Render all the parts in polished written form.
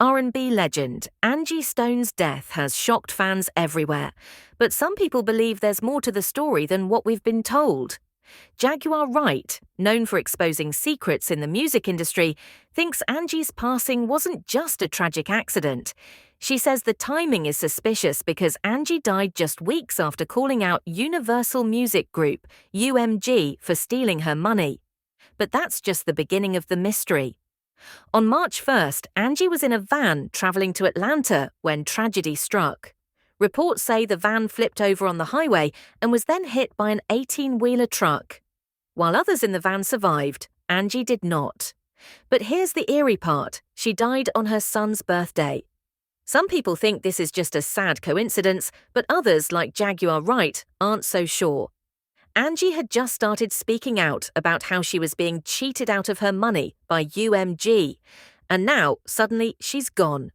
R&B legend Angie Stone's death has shocked fans everywhere, but some people believe there's more to the story than what we've been told. Jaguar Wright, known for exposing secrets in the music industry, thinks Angie's passing wasn't just a tragic accident. She says the timing is suspicious because Angie died just weeks after calling out Universal Music Group, UMG, for stealing her money. But that's just the beginning of the mystery. On March 1st, Angie was in a van traveling to Atlanta when tragedy struck. Reports say the van flipped over on the highway and was then hit by an 18-wheeler truck. While others in the van survived, Angie did not. But here's the eerie part: she died on her son's birthday. Some people think this is just a sad coincidence, but others, like Jaguar Wright, aren't so sure. Angie had just started speaking out about how she was being cheated out of her money by UMG, and now, suddenly, she's gone.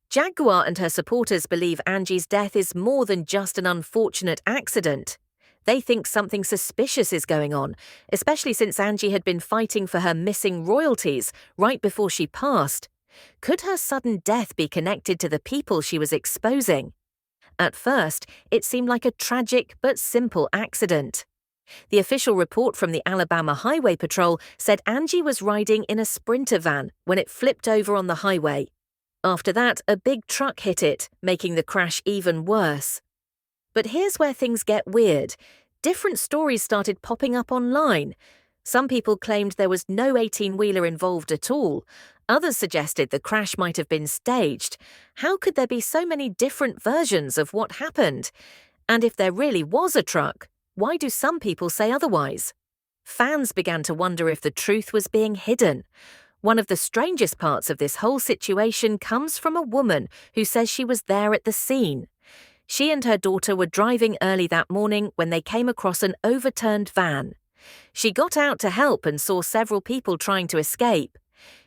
Jaguar and her supporters believe Angie's death is more than just an unfortunate accident. They think something suspicious is going on, especially since Angie had been fighting for her missing royalties right before she passed. Could her sudden death be connected to the people she was exposing? At first, it seemed like a tragic but simple accident. The official report from the Alabama Highway Patrol said Angie was riding in a Sprinter van when it flipped over on the highway. After that, a big truck hit it, making the crash even worse. But here's where things get weird. Different stories started popping up online. Some people claimed there was no 18-wheeler involved at all. Others suggested the crash might have been staged. How could there be so many different versions of what happened? And if there really was a truck, why do some people say otherwise? Fans began to wonder if the truth was being hidden. One of the strangest parts of this whole situation comes from a woman who says she was there at the scene. She and her daughter were driving early that morning when they came across an overturned van. She got out to help and saw several people trying to escape.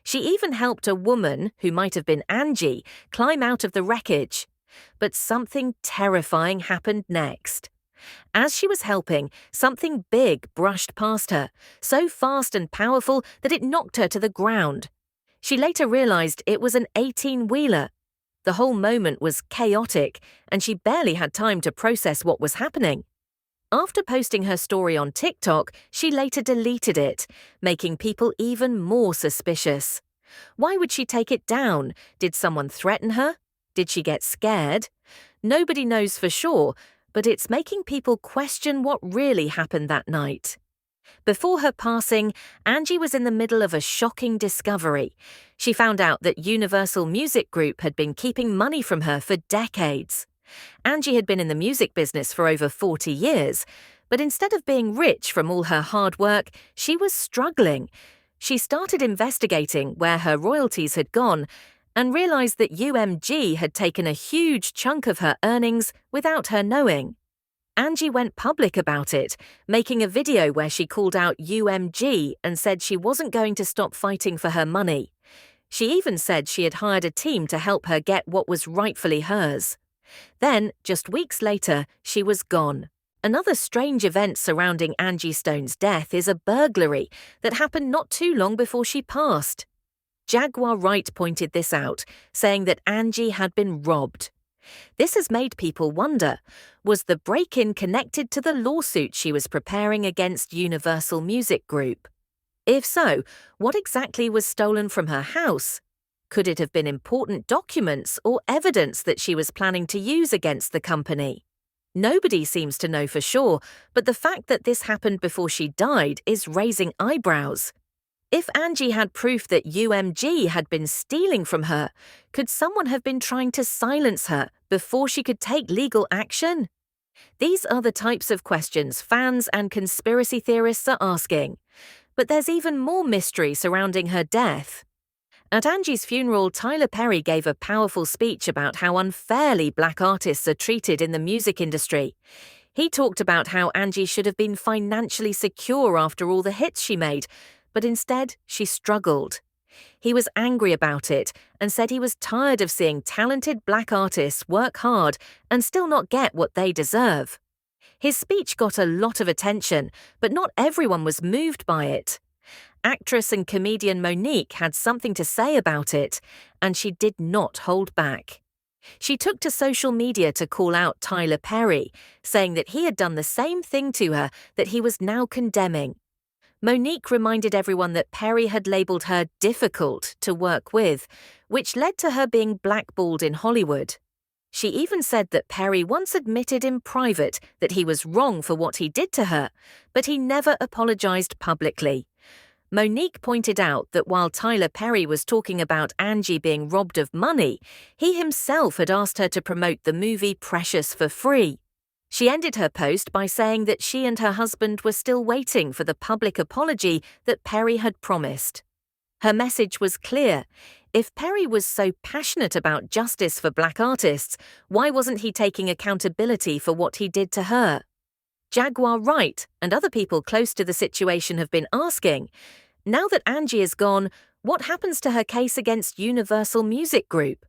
She even helped a woman, who might have been Angie, climb out of the wreckage. But something terrifying happened next. As she was helping, something big brushed past her, so fast and powerful that it knocked her to the ground. She later realized it was an 18-wheeler. The whole moment was chaotic, and she barely had time to process what was happening. After posting her story on TikTok, she later deleted it, making people even more suspicious. Why would she take it down? Did someone threaten her? Did she get scared? Nobody knows for sure, but it's making people question what really happened that night. Before her passing, Angie was in the middle of a shocking discovery. She found out that Universal Music Group had been keeping money from her for decades. Angie had been in the music business for over 40 years, but instead of being rich from all her hard work, she was struggling. She started investigating where her royalties had gone and realized that UMG had taken a huge chunk of her earnings without her knowing. Angie went public about it, making a video where she called out UMG and said she wasn't going to stop fighting for her money. She even said she had hired a team to help her get what was rightfully hers. Then, just weeks later, she was gone. Another strange event surrounding Angie Stone's death is a burglary that happened not too long before she passed. Jaguar Wright pointed this out, saying that Angie had been robbed. This has made people wonder, was the break-in connected to the lawsuit she was preparing against Universal Music Group? If so, what exactly was stolen from her house? Could it have been important documents or evidence that she was planning to use against the company? Nobody seems to know for sure, but the fact that this happened before she died is raising eyebrows. If Angie had proof that UMG had been stealing from her, could someone have been trying to silence her before she could take legal action? These are the types of questions fans and conspiracy theorists are asking. But there's even more mystery surrounding her death. At Angie's funeral, Tyler Perry gave a powerful speech about how unfairly black artists are treated in the music industry. He talked about how Angie should have been financially secure after all the hits she made, but instead she struggled. He was angry about it and said he was tired of seeing talented black artists work hard and still not get what they deserve. His speech got a lot of attention, but not everyone was moved by it. Actress and comedian Monique had something to say about it, and she did not hold back. She took to social media to call out Tyler Perry, saying that he had done the same thing to her that he was now condemning. Monique reminded everyone that Perry had labelled her difficult to work with, which led to her being blackballed in Hollywood. She even said that Perry once admitted in private that he was wrong for what he did to her, but he never apologised publicly. Monique pointed out that while Tyler Perry was talking about Angie being robbed of money, he himself had asked her to promote the movie Precious for free. She ended her post by saying that she and her husband were still waiting for the public apology that Perry had promised. Her message was clear. If Perry was so passionate about justice for black artists, why wasn't he taking accountability for what he did to her? Jaguar Wright and other people close to the situation have been asking, now that Angie is gone, what happens to her case against Universal Music Group?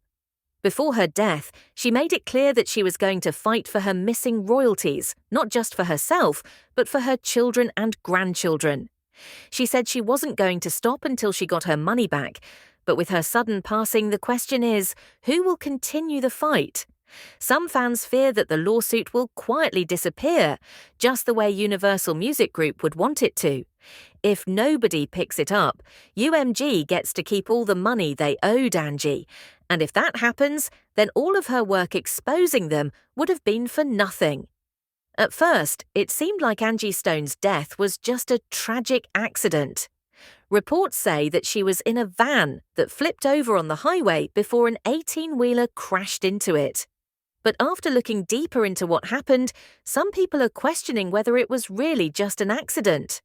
Before her death, she made it clear that she was going to fight for her missing royalties, not just for herself, but for her children and grandchildren. She said she wasn't going to stop until she got her money back, but with her sudden passing, the question is, who will continue the fight? Some fans fear that the lawsuit will quietly disappear, just the way Universal Music Group would want it to. If nobody picks it up, UMG gets to keep all the money they owed Angie, and if that happens, then all of her work exposing them would have been for nothing. At first, it seemed like Angie Stone's death was just a tragic accident. Reports say that she was in a van that flipped over on the highway before an 18-wheeler crashed into it. But after looking deeper into what happened, some people are questioning whether it was really just an accident.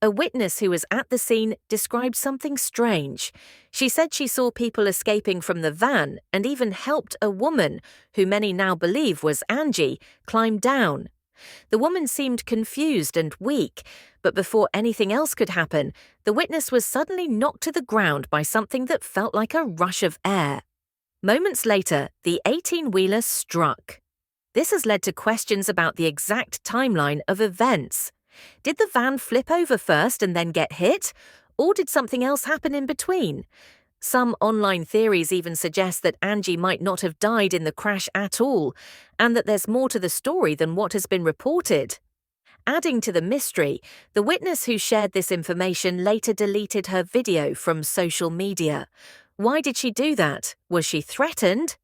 A witness who was at the scene described something strange. She said she saw people escaping from the van and even helped a woman, who many now believe was Angie, climb down. The woman seemed confused and weak, but before anything else could happen, the witness was suddenly knocked to the ground by something that felt like a rush of air. Moments later, the 18-wheeler struck. This has led to questions about the exact timeline of events. Did the van flip over first and then get hit, or did something else happen in between? Some online theories even suggest that Angie might not have died in the crash at all, and that there's more to the story than what has been reported. Adding to the mystery, the witness who shared this information later deleted her video from social media. Why did she do that? Was she threatened?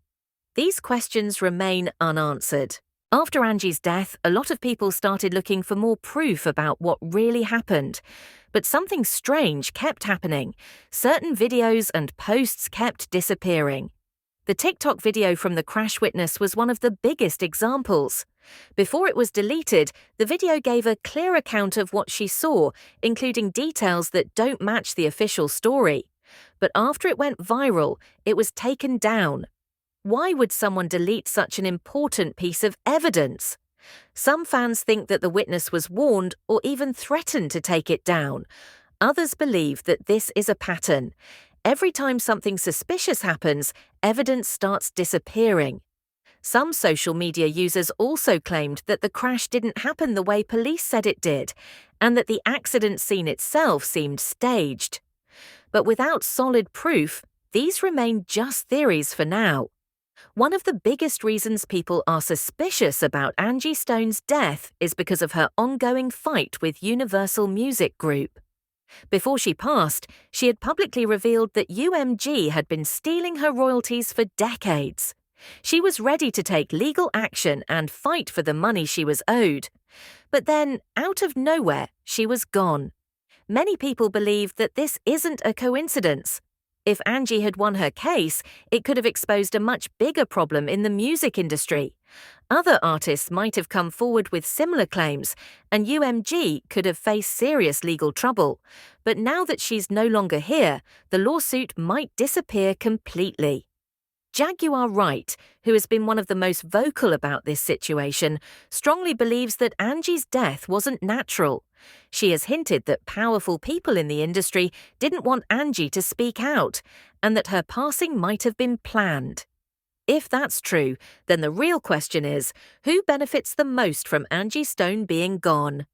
These questions remain unanswered. After Angie's death, a lot of people started looking for more proof about what really happened. But something strange kept happening. Certain videos and posts kept disappearing. The TikTok video from the crash witness was one of the biggest examples. Before it was deleted, the video gave a clear account of what she saw, including details that don't match the official story. But after it went viral, it was taken down. Why would someone delete such an important piece of evidence? Some fans think that the witness was warned or even threatened to take it down. Others believe that this is a pattern. Every time something suspicious happens, evidence starts disappearing. Some social media users also claimed that the crash didn't happen the way police said it did, and that the accident scene itself seemed staged. But without solid proof, these remain just theories for now. One of the biggest reasons people are suspicious about Angie Stone's death is because of her ongoing fight with Universal Music Group. Before she passed, she had publicly revealed that UMG had been stealing her royalties for decades. She was ready to take legal action and fight for the money she was owed. But then, out of nowhere, she was gone. Many people believe that this isn't a coincidence. If Angie had won her case, it could have exposed a much bigger problem in the music industry. Other artists might have come forward with similar claims, and UMG could have faced serious legal trouble. But now that she's no longer here, the lawsuit might disappear completely. Jaguar Wright, who has been one of the most vocal about this situation, strongly believes that Angie's death wasn't natural. She has hinted that powerful people in the industry didn't want Angie to speak out, and that her passing might have been planned. If that's true, then the real question is, who benefits the most from Angie Stone being gone?